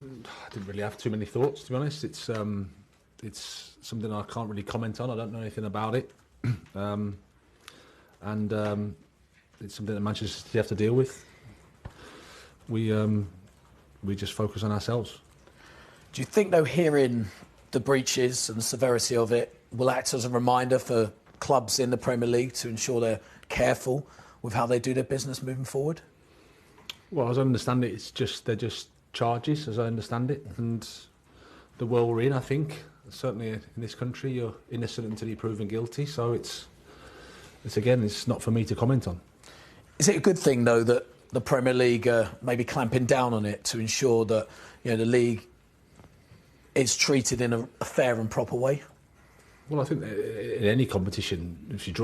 I didn't really have too many thoughts, to be honest. It's something I can't really comment on. I don't know anything about it, and it's something that Manchester City have to deal with. We just focus on ourselves. Do you think, though, hearing the breaches and the severity of it will act as a reminder for clubs in the Premier League to ensure they're careful with how they do their business moving forward? Well, as I understand it, they're just charges, as I understand it, and the world we're in, I think, certainly in this country, you're innocent until you're proven guilty. So it's not for me to comment on. Is it a good thing, though, that the Premier League maybe clamping down on it to ensure that the league is treated in a fair and proper way? Well, I think in any competition, if you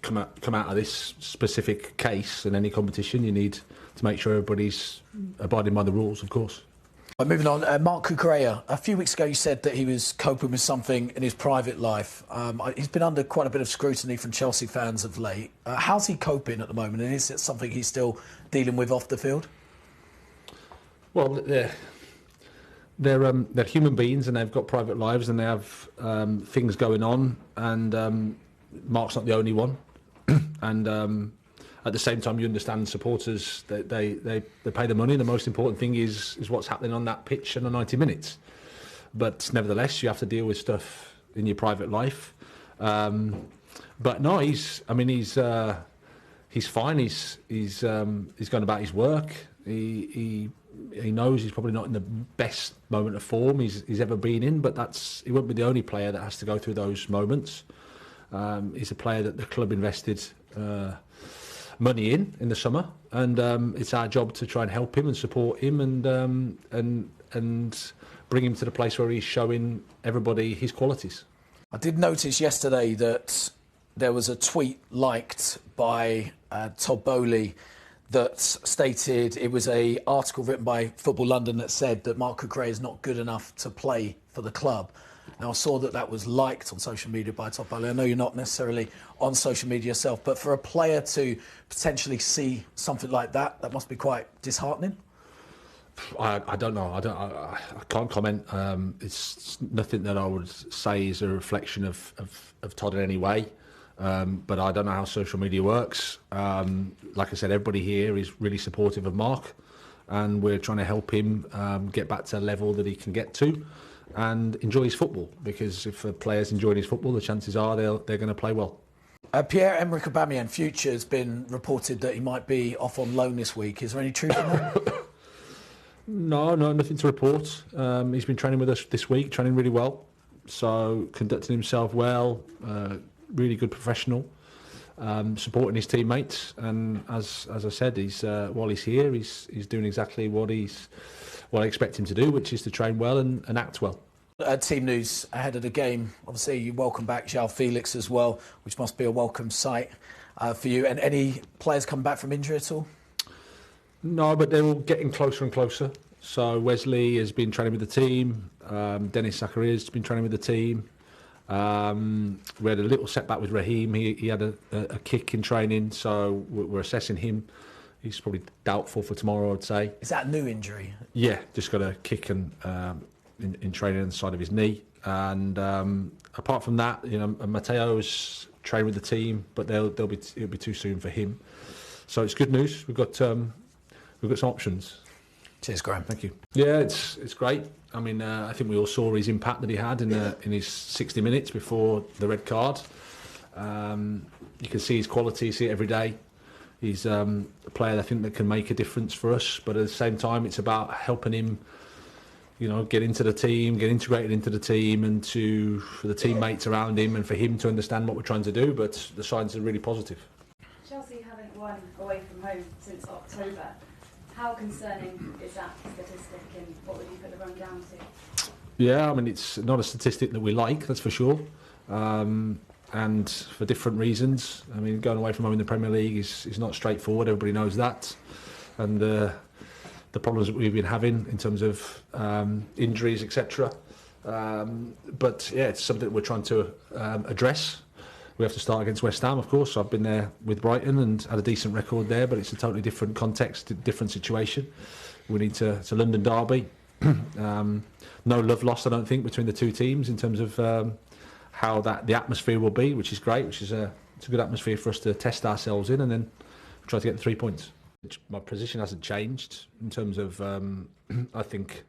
come out of this specific case in any competition, you need to make sure everybody's abiding by the rules, of course. Moving on, Marc Cucurella. A few weeks ago you said that he was coping with something in his private life. He's been under quite a bit of scrutiny from Chelsea fans of late. How's he coping at the moment, and is it something he's still dealing with off the field? Well, they're human beings and they've got private lives and they have things going on, and Mark's not the only one. And at the same time, you understand supporters, they pay the money. The most important thing is what's happening on that pitch in the 90 minutes. But nevertheless, you have to deal with stuff in your private life. But no, he's fine. He's going about his work. He knows he's probably not in the best moment of form he's ever been in, but he won't be the only player that has to go through those moments. He's a player that the club invested money in the summer, and it's our job to try and help him and support him and bring him to the place where he's showing everybody his qualities. I did notice yesterday that there was a tweet liked by Todd Boehly that stated it was an article written by Football London that said that Marc Cucurella is not good enough to play for the club. Now, I saw that was liked on social media by Todd Boehly. I know you're not necessarily on social media yourself, but for a player to potentially see something like that, that must be quite disheartening. I don't know. I can't comment. It's nothing that I would say is a reflection of Todd in any way. But I don't know how social media works. Like I said, everybody here is really supportive of Marc, and we're trying to help him get back to a level that he can get to and enjoy his football, because if a player's enjoying his football, the chances are they're going to play well. Pierre-Emerick Aubameyang, future, has been reported that he might be off on loan this week. Is there any truth in that? No, nothing to report. He's been training with us this week, training really well, so conducting himself well, really good professional, supporting his teammates, and as I said, while he's here, he's doing exactly what I expect him to do, which is to train well and act well. Team news ahead of the game. Obviously, you welcome back João Felix as well, which must be a welcome sight for you. And any players come back from injury at all? No, but they're all getting closer and closer. So Wesley has been training with the team. Denis Zakaria has been training with the team. We had a little setback with Raheem. He had a kick in training, so we're assessing him. He's probably doubtful for tomorrow, I'd say. Is that a new injury? Yeah, just got a kick in training on the side of his knee. And apart from that, Mateo's trained with the team, but it'll be too soon for him. So it's good news. We've got some options. Cheers, Graham. Thank you. Yeah, it's great. I mean, I think we all saw his impact that he had in his 60 minutes before the red card. You can see his quality, see it every day. He's a player, I think, that can make a difference for us. But at the same time, it's about helping him, get into the team, get integrated into the team, and for the teammates around him, and for him to understand what we're trying to do. But the signs are really positive. Chelsea haven't won away from home since October. How concerning is that statistic, and what would you put the run down to? Yeah, I mean, it's not a statistic that we like, that's for sure. And for different reasons. I mean, going away from home in the Premier League is not straightforward. Everybody knows that. And the problems that we've been having in terms of injuries, etc. But yeah, it's something that we're trying to address. We have to start against West Ham, of course. I've been there with Brighton and had a decent record there, but it's a totally different context, different situation. We need to London derby. No love lost, I don't think, between the two teams in terms of how the atmosphere will be, which is great. It's a good atmosphere for us to test ourselves in, and then try to get the 3 points. My position hasn't changed in terms of I think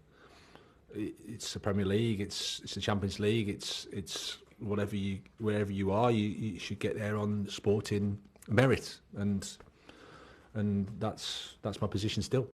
it's the Premier League, it's the Champions League, it's wherever you are, you should get there on sporting merit, and that's my position still.